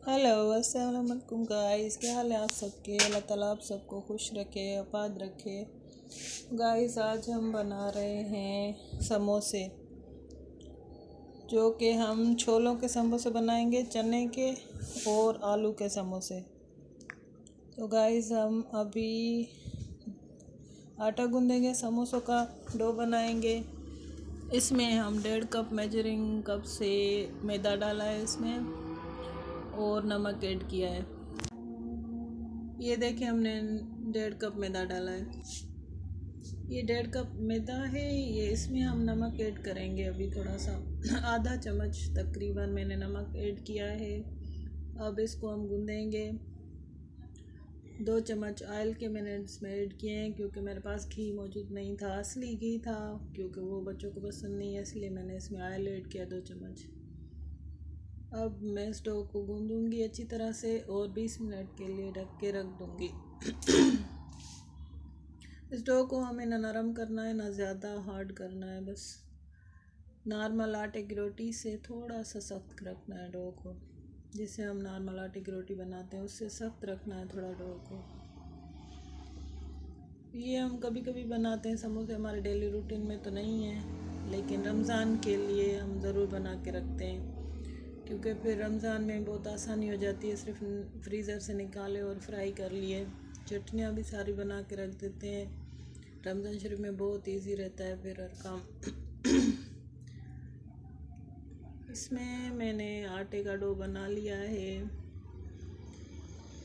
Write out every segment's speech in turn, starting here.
Hello अस्सलाम वालेकुम guys, क्या हाल है आप सबके। अल्लाह ताला आप सबको खुश रखे, आबाद रखे। गाइस आज हम बना रहे हैं समोसे, जो कि हम छोलों के समोसे बनाएंगे, चने के और आलू के समोसे। तो गाइस हम अभी आटा गूंदेंगे, समोसों का डो बनाएंगे। इसमें हम 1.5 कप मेजरिंग कप से मैदा डाला है इसमें और नमक ऐड किया है। ये देखिए हमने 1.5 कप मैदा डाला है। ये 1.5 कप मैदा है। ये इसमें हम नमक ऐड करेंगे अभी थोड़ा सा, आधा चम्मच तकरीबन मैंने नमक ऐड किया है। अब इसको हम गूंदेंगे। 2 चम्मच ऑयल के मैंने इसमें ऐड किए हैं, क्योंकि मेरे पास घी मौजूद नहीं था, असली घी था, क्योंकि वो बच्चों को पसंद नहीं है, इसलिए मैंने इसमें ऑयल ऐड किया 2 चम्मच। अब मैं इस डो को गूंदूंगी अच्छी तरह से और 20 मिनट के लिए ढक के रख दूंगी। इस डो को हमें ना नरम करना है ना ज़्यादा हार्ड करना है, बस नॉर्मल आटे की रोटी से थोड़ा सा सख्त रखना है डो को। जिससे हम नॉर्मल आटे की रोटी बनाते हैं उससे सख्त रखना है थोड़ा डो को। ये हम कभी कभी बनाते हैं समोसे, हमारे डेली रूटीन में तो नहीं है, लेकिन रमज़ान के लिए हम ज़रूर बना के रखते हैं, क्योंकि फिर रमज़ान में बहुत आसानी हो जाती है। सिर्फ फ्रीज़र से निकाले और फ्राई कर लिए। चटनियाँ भी सारी बना के रख देते हैं। रमज़ान शरीफ में बहुत इजी रहता है फिर हर काम। इसमें मैंने आटे का डो बना लिया है।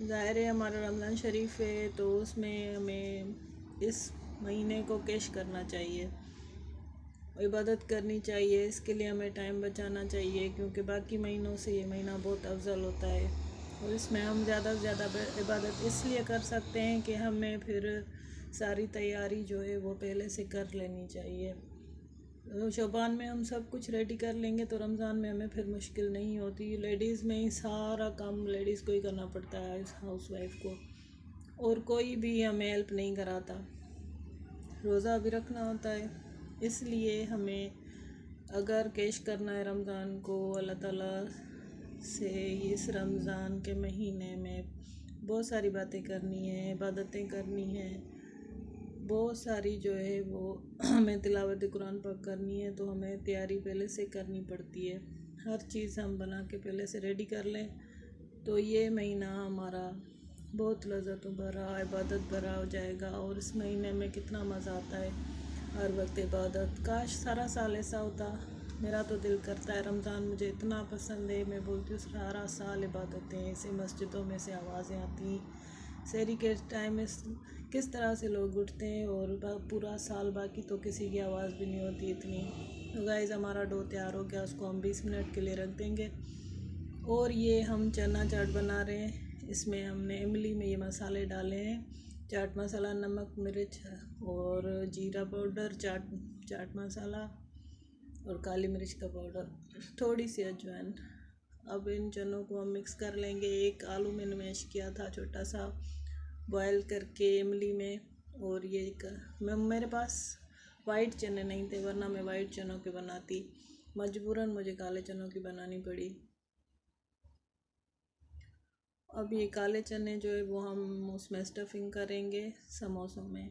ज़ाहिर है हमारा रमज़ान शरीफ है, तो उसमें हमें इस महीने को कैश करना चाहिए, इबादत करनी चाहिए। इसके लिए हमें टाइम बचाना चाहिए, क्योंकि बाकी महीनों से ये महीना बहुत अफजल होता है। और इसमें हम ज़्यादा से ज़्यादा इबादत इसलिए कर सकते हैं कि हमें फिर सारी तैयारी जो है वो पहले से कर लेनी चाहिए। शबान में हम सब कुछ रेडी कर लेंगे तो रमज़ान में हमें फिर मुश्किल नहीं होती। लेडीज़ में ही सारा काम लेडीज़ को ही करना पड़ता है, इस हाउस वाइफ को, और कोई भी हमें हेल्प नहीं कराता। रोज़ा भी रखना होता है, इसलिए हमें अगर कैश करना है रमज़ान को, अल्लाह ताला से इस रमज़ान के महीने में बहुत सारी बातें करनी है, इबादतें करनी है, बहुत सारी जो है वो हमें तिलावत कुरान पाक करनी है, तो हमें तैयारी पहले से करनी पड़ती है। हर चीज़ हम बना के पहले से रेडी कर लें, तो ये महीना हमारा बहुत लज़्ज़तों भरा, इबादत भरा हो जाएगा। और इस महीने में कितना मज़ा आता है, हर वक्त इबादत। काश सारा साल ऐसा होता। मेरा तो दिल करता है, रमज़ान मुझे इतना पसंद है, मैं बोलती हूँ सारा साल इबादतें, ऐसे मस्जिदों में से आवाज़ें आती, सहरी के टाइम में किस तरह से लोग उठते हैं, और पूरा साल बाकी तो किसी की आवाज़ भी नहीं होती इतनी। तो गाइस हमारा डो तैयार हो गया, उसको हम 20 मिनट के लिए रख देंगे। और ये हम चना चाट बना रहे हैं। इसमें हमने इमली में ये मसाले डाले हैं, चाट मसाला, नमक, मिर्च और जीरा पाउडर, चाट मसाला और काली मिर्च का पाउडर, थोड़ी सी अजवाइन। अब इन चनों को हम मिक्स कर लेंगे। एक आलू मैंने मैश किया था छोटा सा, बॉयल करके इमली में। और ये मेरे पास वाइट चने नहीं थे, वरना मैं वाइट चनों की बनाती, मजबूरन मुझे काले चनों की बनानी पड़ी। अब ये काले चने जो है वो हम उसमें स्टफिंग करेंगे समोसों में।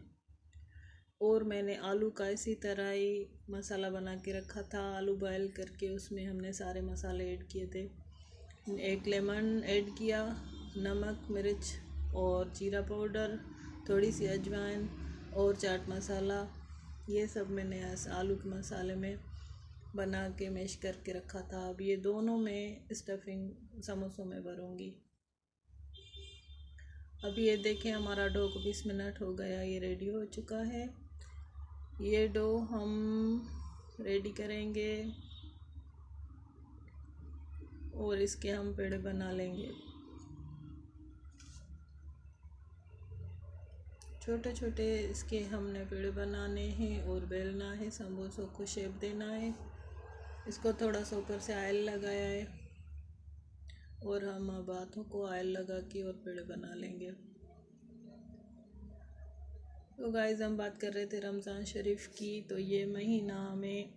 और मैंने आलू का इसी तरह ही मसाला बना के रखा था, आलू बॉयल करके उसमें हमने सारे मसाले ऐड किए थे। एक लेमन ऐड किया, नमक, मिर्च और जीरा पाउडर, थोड़ी सी अजवाइन और चाट मसाला, ये सब मैंने आलू के मसाले में बना के मैश करके रखा था। अब ये दोनों में स्टफिंग समोसों में भरूँगी। अब ये देखें हमारा डो को 20 मिनट हो गया, ये रेडी हो चुका है। ये डो हम रेडी करेंगे और इसके हम पेड़े बना लेंगे। छोटे छोटे इसके हमने पेड़े बनाने हैं और बेलना है, समोसों को शेप देना है। इसको थोड़ा सा ऊपर से ऑयल लगाया है और हम अब हाथों को ऑयल लगा के और पेड़े बना लेंगे। तो गाइस हम बात कर रहे थे रमज़ान शरीफ की, तो ये महीना हमें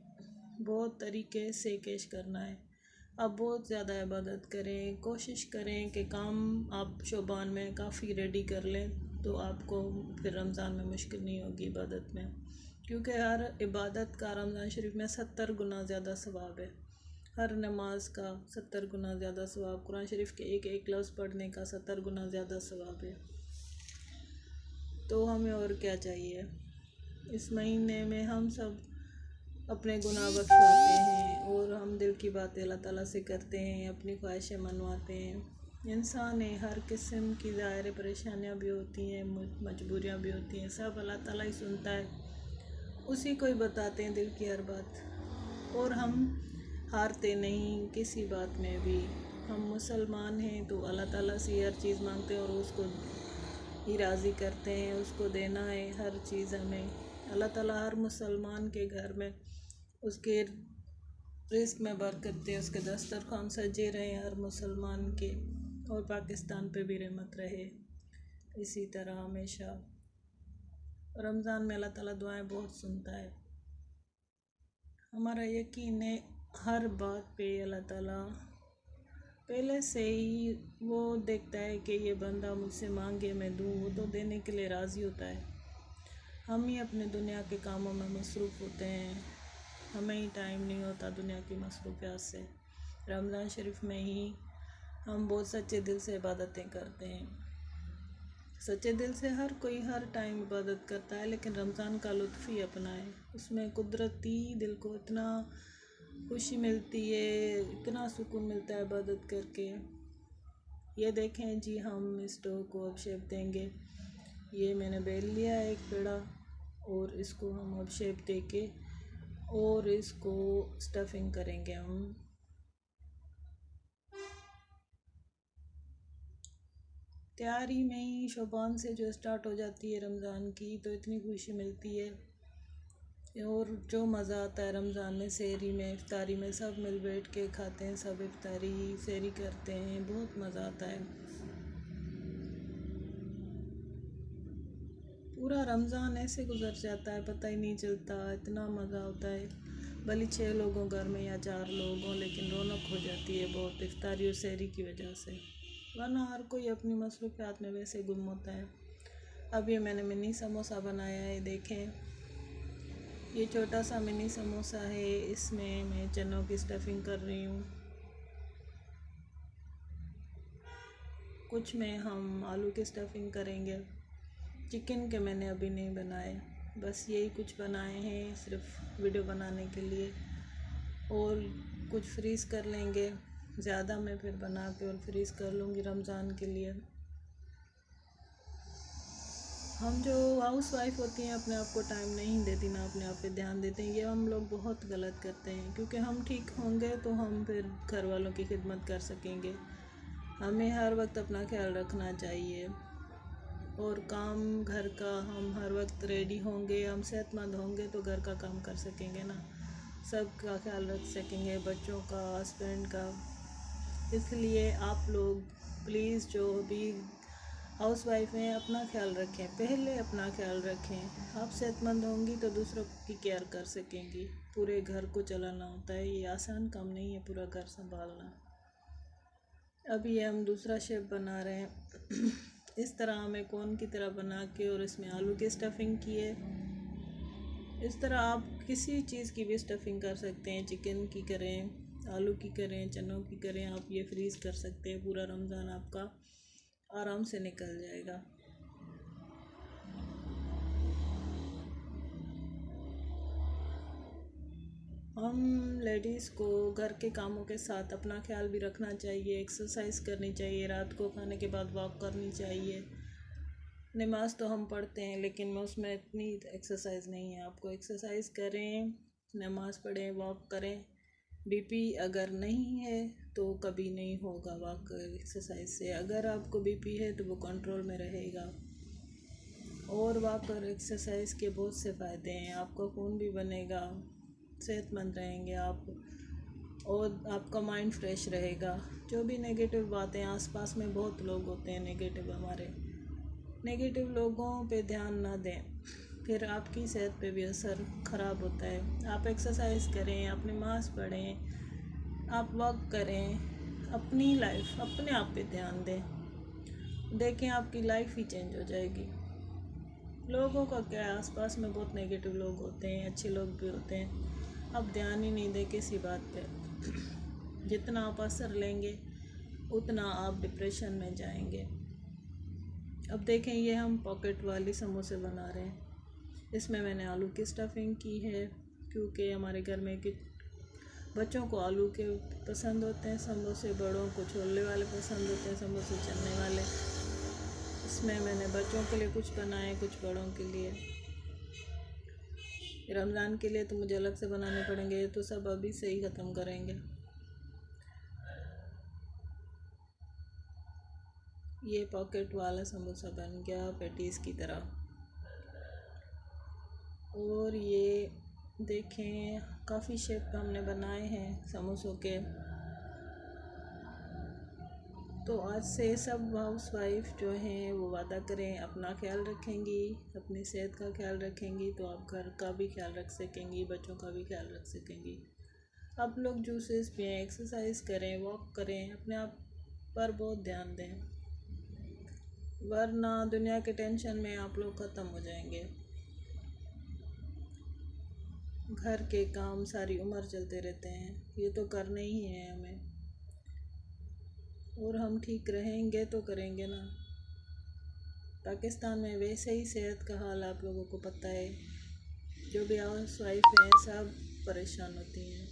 बहुत तरीके से कैश करना है। आप बहुत ज़्यादा इबादत करें, कोशिश करें कि काम आप शोबान में काफ़ी रेडी कर लें, तो आपको फिर रमज़ान में मुश्किल नहीं होगी इबादत में, क्योंकि हर इबादत का रमज़ान शरीफ में 70 गुना ज़्यादा सवाब है। हर नमाज का 70 गुना ज़्यादा सवाब, कुरान शरीफ के एक एक लफ्ज़ पढ़ने का 70 गुना ज़्यादा सवाब है। तो हमें और क्या चाहिए। इस महीने में हम सब अपने गुनाह बख्शवाते हैं और हम दिल की बातें अल्लाह ताला से करते हैं, अपनी ख्वाहिशें मनवाते हैं। इंसान है, हर किस्म की ज़ाहिर परेशानियाँ भी होती हैं, मजबूरियाँ भी होती हैं, सब अल्लाह ताला ही सुनता है, उसी को ही बताते हैं दिल की हर बात। और हम हारते नहीं किसी बात में भी। हम मुसलमान हैं तो अल्लाह ताला से हर चीज़ मांगते हैं और उसको ही राज़ी करते हैं, उसको देना है हर चीज़ हमें। अल्लाह ताला हर मुसलमान के घर में उसके रिस्क में बरकत दे, उसके दस्तरखान सजे रहे हर मुसलमान के, और पाकिस्तान पे भी रहमत रहे इसी तरह हमेशा। रमज़ान में अल्लाह ताला दुआएं बहुत सुनता है। हमारा यकीन है हर बात पे अल्लाह ताला पहले से ही वो देखता है कि ये बंदा मुझसे मांगे मैं दूँ, वो तो देने के लिए राज़ी होता है। हम ही अपने दुनिया के कामों में मसरूफ़ होते हैं, हमें ही टाइम नहीं होता दुनिया की मसरूफियात से। रमज़ान शरीफ में ही हम बहुत सच्चे दिल से इबादतें करते हैं। सच्चे दिल से हर कोई हर टाइम इबादत करता है, लेकिन रमज़ान का लुत्फ़ ही अपना है। उसमें कुदरती दिल को इतना खुशी मिलती है, इतना सुकून मिलता है इबादत करके। ये देखें जी, हम इस डो को अब शेप देंगे। ये मैंने बेल लिया है एक पेड़ा, और इसको हम अब शेप दे के और इसको स्टफिंग करेंगे हम। तैयारी में ही शोबान से जो स्टार्ट हो जाती है रमज़ान की, तो इतनी खुशी मिलती है और जो मज़ा आता है रमज़ान में, सहरी में, इफ्तारी में, सब मिल बैठ के खाते हैं, सब इफ्तारी सहरी करते हैं, बहुत मज़ा आता है। पूरा रमज़ान ऐसे गुजर जाता है, पता ही नहीं चलता, इतना मज़ा होता है। भले 6 लोगों घर में या 4 लोग हों, लेकिन रौनक हो जाती है बहुत इफ्तारी और सहरी की वजह से, वरना हर कोई अपनी मसरूफियात में वैसे गुम होता है। अब ये मैंने मिनी समोसा बनाया है, देखें ये छोटा सा मिनी समोसा है, इसमें मैं चनों की स्टफिंग कर रही हूँ। कुछ में हम आलू की स्टफिंग करेंगे। चिकन के मैंने अभी नहीं बनाए, बस यही कुछ बनाए हैं सिर्फ वीडियो बनाने के लिए, और कुछ फ्रीज़ कर लेंगे। ज़्यादा मैं फिर बना के और फ्रीज़ कर लूँगी रमज़ान के लिए। हम जो हाउस वाइफ होती हैं अपने आप को टाइम नहीं देती, ना अपने आप पे ध्यान देते हैं, ये हम लोग बहुत गलत करते हैं, क्योंकि हम ठीक होंगे तो हम फिर घर वालों की खिदमत कर सकेंगे। हमें हर वक्त अपना ख्याल रखना चाहिए, और काम घर का हम हर वक्त रेडी होंगे, हम सेहतमंद होंगे तो घर का काम कर सकेंगे ना, सब का ख्याल रख सकेंगे, बच्चों का, हस्बैंड का। इसलिए आप लोग प्लीज़ जो भी हाउस वाइफ हैं अपना ख्याल रखें, पहले अपना ख्याल रखें। आप सेहतमंद होंगी तो दूसरों की केयर कर सकेंगी। पूरे घर को चलाना होता है, ये आसान काम नहीं है पूरा घर संभालना। अभी ये हम दूसरा शेप बना रहे हैं इस तरह हमें कोन की तरह बना के, और इसमें आलू की स्टफिंग की है। इस तरह आप किसी चीज़ की भी स्टफिंग कर सकते हैं, चिकन की करें, आलू की करें, चनों की करें, आप ये फ्रीज़ कर सकते हैं। पूरा रमज़ान आपका आराम से निकल जाएगा। हम लेडीज़ को घर के कामों के साथ अपना ख्याल भी रखना चाहिए, एक्सरसाइज करनी चाहिए, रात को खाने के बाद वॉक करनी चाहिए। नमाज तो हम पढ़ते हैं, लेकिन उसमें इतनी एक्सरसाइज नहीं है। आपको एक्सरसाइज करें, नमाज पढ़ें, वॉक करें। बीपी अगर नहीं है तो कभी नहीं होगा वॉक एक्सरसाइज से। अगर आपको बीपी है तो वो कंट्रोल में रहेगा। और वॉक और एक्सरसाइज के बहुत से फ़ायदे हैं, आपका खून भी बनेगा, सेहतमंद रहेंगे आप, और आपका माइंड फ्रेश रहेगा। जो भी नेगेटिव बातें, आसपास में बहुत लोग होते हैं नेगेटिव, हमारे नेगेटिव लोगों पे ध्यान ना दें, फिर आपकी सेहत पे भी असर ख़राब होता है। आप एक्सरसाइज करें, आप नमाज़ पढ़ें, आप वर्क करें, अपनी लाइफ अपने आप पे ध्यान दें, देखें आपकी लाइफ ही चेंज हो जाएगी। लोगों का क्या है, आसपास में बहुत नेगेटिव लोग होते हैं, अच्छे लोग भी होते हैं, आप ध्यान ही नहीं दें किसी बात पे। जितना आप असर लेंगे उतना आप डिप्रेशन में जाएंगे। अब देखें, ये हम पॉकेट वाली समोसे बना रहे हैं। इसमें मैंने आलू की स्टफिंग की है, क्योंकि हमारे घर में कि बच्चों को आलू के पसंद होते हैं समोसे, बड़ों को छोले वाले पसंद होते हैं समोसे, चलने वाले। इसमें मैंने बच्चों के लिए कुछ बनाए, कुछ बड़ों के लिए। रमज़ान के लिए तो मुझे अलग से बनाने पड़ेंगे, तो सब अभी से ही ख़त्म करेंगे। ये पॉकेट वाला समोसा बन गया पैटीज़ की तरह। और ये देखें, काफ़ी शेप का हमने बनाए हैं समोसों के। तो आज से सब हाउसवाइफ जो हैं वो वादा करें, अपना ख्याल रखेंगी, अपनी सेहत का ख्याल रखेंगी, तो आप घर का भी ख्याल रख सकेंगी, बच्चों का भी ख्याल रख सकेंगी। आप लोग जूसेस पिएं, एक्सरसाइज करें, वॉक करें, अपने आप पर बहुत ध्यान दें, वरना दुनिया के टेंशन में आप लोग ख़त्म हो जाएंगे। घर के काम सारी उम्र चलते रहते हैं, ये तो करने ही हैं हमें, और हम ठीक रहेंगे तो करेंगे ना। पाकिस्तान में वैसे ही सेहत का हाल आप लोगों को पता है, जो भी हाउस वाइफ हैं सब परेशान होती हैं।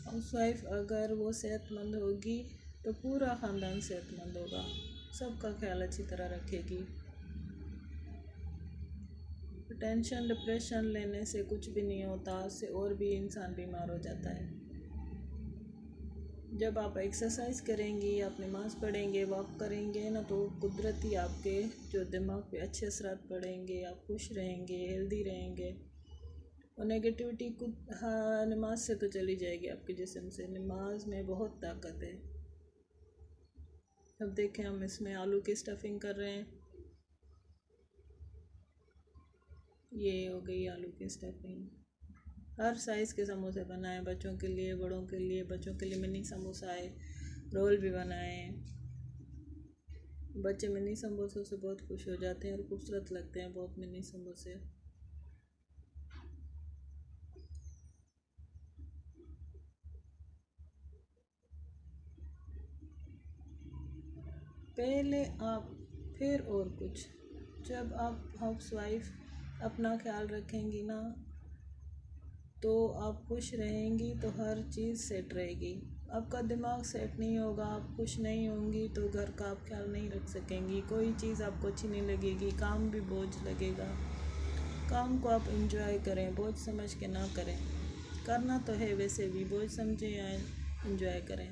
हाउस वाइफ अगर वो सेहतमंद होगी तो पूरा ख़ानदान सेहतमंद होगा, सबका ख्याल अच्छी तरह रखेगी। टेंशन डिप्रेशन लेने से कुछ भी नहीं होता, उससे और भी इंसान बीमार हो जाता है। जब आप एक्सरसाइज करेंगी, आप नमाज़ पढ़ेंगे, वॉक करेंगे ना, तो कुदरती आपके जो दिमाग पे अच्छे असरात पड़ेंगे, आप खुश रहेंगे, हेल्दी रहेंगे, और नेगेटिविटी कुछ हाँ नमाज से तो चली जाएगी आपके जिस्म से। नमाज में बहुत ताकत है। अब देखें, हम इसमें आलू की स्टफिंग कर रहे हैं। ये हो गई आलू की स्टफिंग। हर साइज़ के समोसे बनाए, बच्चों के लिए, बड़ों के लिए। बच्चों के लिए मिनी समोसा है, रोल भी बनाए हैं। बच्चे मिनी समोसों से बहुत खुश हो जाते हैं और खूबसूरत लगते हैं बहुत मिनी समोसे। पहले आप, फिर और कुछ। जब आप हाउसवाइफ अपना ख्याल रखेंगी ना, तो आप खुश रहेंगी, तो हर चीज़ सेट रहेगी। आपका दिमाग सेट नहीं होगा, आप खुश नहीं होंगी, तो घर का आप ख्याल नहीं रख सकेंगी, कोई चीज़ आपको अच्छी नहीं लगेगी, काम भी बोझ लगेगा। काम को आप इंजॉय करें, बोझ समझ के ना करें। करना तो है वैसे भी, बोझ समझें या इंजॉय करें।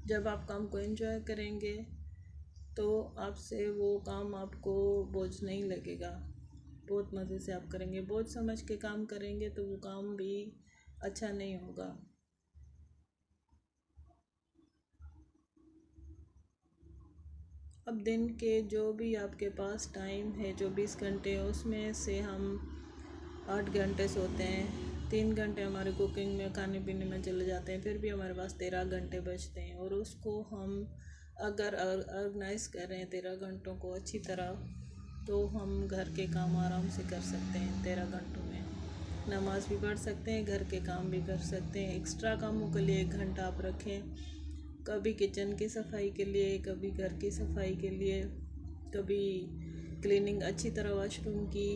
जब आप काम को इंजॉय करेंगे तो आपसे वो काम आपको बोझ नहीं लगेगा, बहुत मज़े से आप करेंगे। बोझ समझ के काम करेंगे तो वो काम भी अच्छा नहीं होगा। अब दिन के जो भी आपके पास टाइम है, 24 घंटे, उसमें से हम 8 घंटे सोते हैं, 3 घंटे हमारे कुकिंग में, खाने पीने में चले जाते हैं, फिर भी हमारे पास 13 घंटे बचते हैं। और उसको हम अगर ऑर्गेनाइज करें 13 घंटों को अच्छी तरह, तो हम घर के काम आराम से कर सकते हैं 13 घंटों में। नमाज भी पढ़ सकते हैं, घर के काम भी कर सकते हैं। एक्स्ट्रा कामों के लिए 1 घंटा आप रखें, कभी किचन की सफाई के लिए, कभी घर की सफाई के लिए, कभी क्लीनिंग अच्छी तरह वॉशरूम की।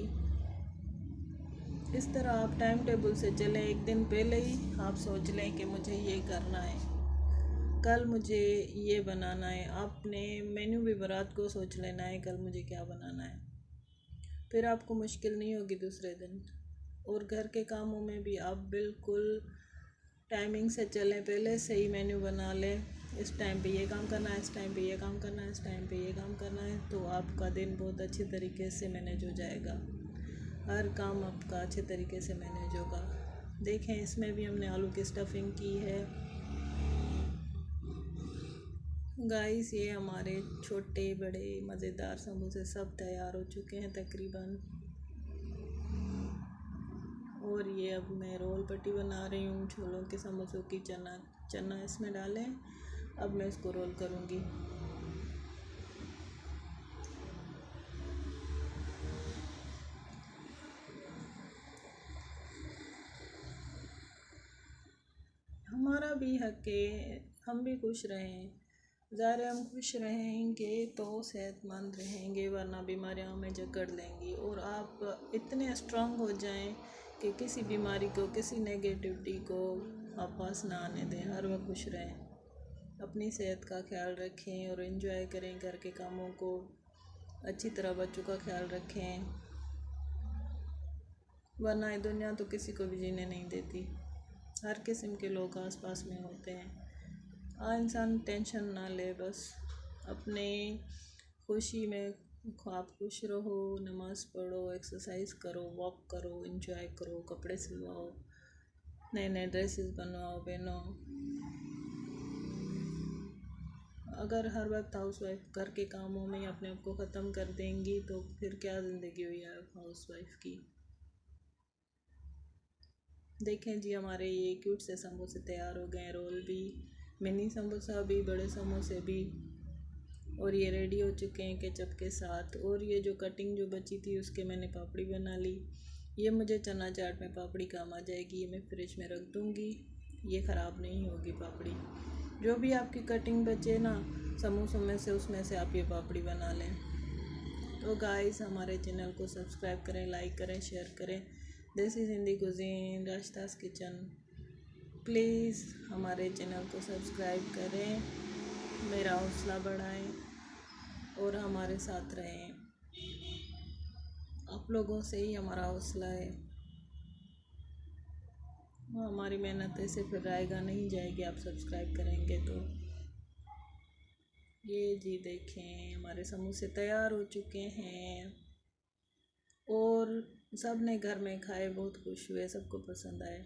इस तरह आप टाइम टेबल से चलें। एक दिन पहले ही आप सोच लें कि मुझे ये करना है, कल मुझे ये बनाना है। आपने मेन्यू भी रात को सोच लेना है, कल मुझे क्या बनाना है, फिर आपको मुश्किल नहीं होगी दूसरे दिन। और घर के कामों में भी आप बिल्कुल टाइमिंग से चलें, पहले से ही मेन्यू बना लें, इस टाइम पे ये काम करना है, इस टाइम पे ये काम करना है, इस टाइम पे ये काम करना है, तो आपका दिन बहुत अच्छे तरीके से मैनेज हो जाएगा। हर काम आपका अच्छे तरीके से मैनेज होगा। देखें, इसमें भी हमने आलू की स्टफिंग की है। गाइस, ये हमारे छोटे बड़े मज़ेदार समोसे सब तैयार हो चुके हैं तकरीबन। और ये अब मैं रोल पट्टी बना रही हूँ छोलों के समोसों की। चना इसमें डालें। अब मैं इसको रोल करूँगी। हमारा भी हक है, हम भी खुश रहें। ज़ाहिर है हम खुश रहेंगे तो सेहतमंद रहेंगे, वरना बीमारियां हमें जकड़ लेंगी। और आप इतने स्ट्रांग हो जाएं कि किसी बीमारी को, किसी नेगेटिविटी को आप पास ना आने दें। हर वक्त खुश रहें, अपनी सेहत का ख्याल रखें और एंजॉय करें घर के कामों को। अच्छी तरह बच्चों का ख्याल रखें, वरना ये दुनिया तो किसी को भी जीने नहीं देती। हर किस्म के लोग आसपास में होते हैं। इंसान टेंशन ना ले, बस अपने खुशी में आप खुश रहो। नमाज़ पढ़ो, एक्सरसाइज करो, वॉक करो, एंजॉय करो, कपड़े सिलवाओ, नए नए ड्रेसेस बनवाओ, पहनो। अगर हर वक्त हाउसवाइफ घर के कामों में अपने आप को ख़त्म कर देंगी तो फिर क्या ज़िंदगी हुई है हाउसवाइफ की। देखें जी, हमारे ये क्यूट से समोसे तैयार हो गए। रोल भी, मिनी समोसा भी, बड़े समोसे भी, और ये रेडी हो चुके हैं केचप के साथ। और ये जो कटिंग जो बची थी उसके मैंने पापड़ी बना ली। ये मुझे चना चाट में पापड़ी काम आ जाएगी, ये मैं फ्रिज में रख दूँगी, ये ख़राब नहीं होगी पापड़ी। जो भी आपकी कटिंग बचे ना समोसों में से, उसमें से आप ये पापड़ी बना लें। तो गाइस, हमारे चैनल को सब्सक्राइब करें, लाइक करें, शेयर करें। This is Hindi cuisine, Rashida's kitchen. Please हमारे चैनल को सब्सक्राइब करें, मेरा हौसला बढ़ाएं और हमारे साथ रहें। आप लोगों से ही हमारा हौसला है। हमारी मेहनत ऐसे फिर आएगा नहीं जाएगी, आप सब्सक्राइब करेंगे तो। ये जी देखें, हमारे समोसे तैयार हो चुके हैं और सब ने घर में खाए, बहुत खुश हुए, सबको पसंद आए।